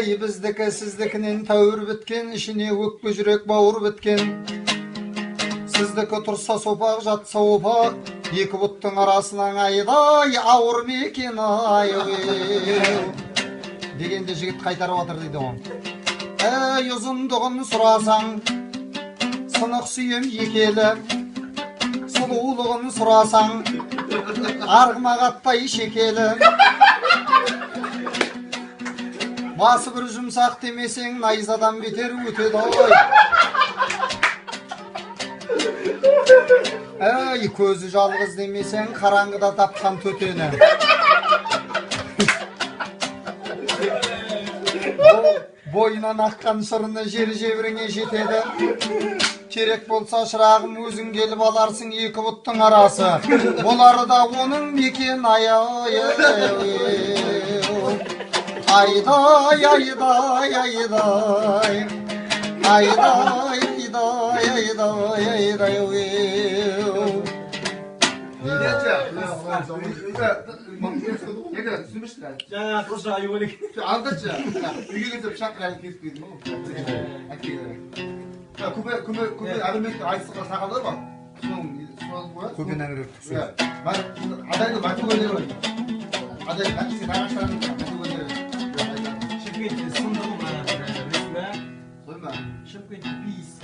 bizdiki sizdikinin tәуір біткен, ішіне өкпе жүрек бауыр біткен. Сіздікі тұрса сопақ, жатса опақ, екі бұттың арасынан айдай ауыр мекен ай. Дегенде жігіт қайтарып отыр дейді оң. Ұзындығын сұрасаң, сынық сүйем екелі, сұлулығын сұрасаң, арғымағаттай шекелі. Басы бір жұмсақ демесең, найзадан бетер өтеді ой. Көзі жалғыз демесең, қараңғыда тапқан төтені. Бойынан аққан сырыны жер жебіріңе жетеді. Керек болса шырағым өзің келіп аларсың екі бұттың арасы. Болары да оның мекен айдай, айдай, айдай, айдай, айдай. 얘들아 준비시다. 자, 그러자 이번에 안 됐지? 이게 좀 샷을 계속 있는 거. 자, 구배 아르메이트 아이스가 사가는 거. 수능 거야? көбенің үрек 그래. 아다이도 맞추고 있는 거. 아다이 같이 나갈 사람 맞추고 있는 거. 쉽게 이제 손으로만 그래. 설마. 쉽게 이제 비스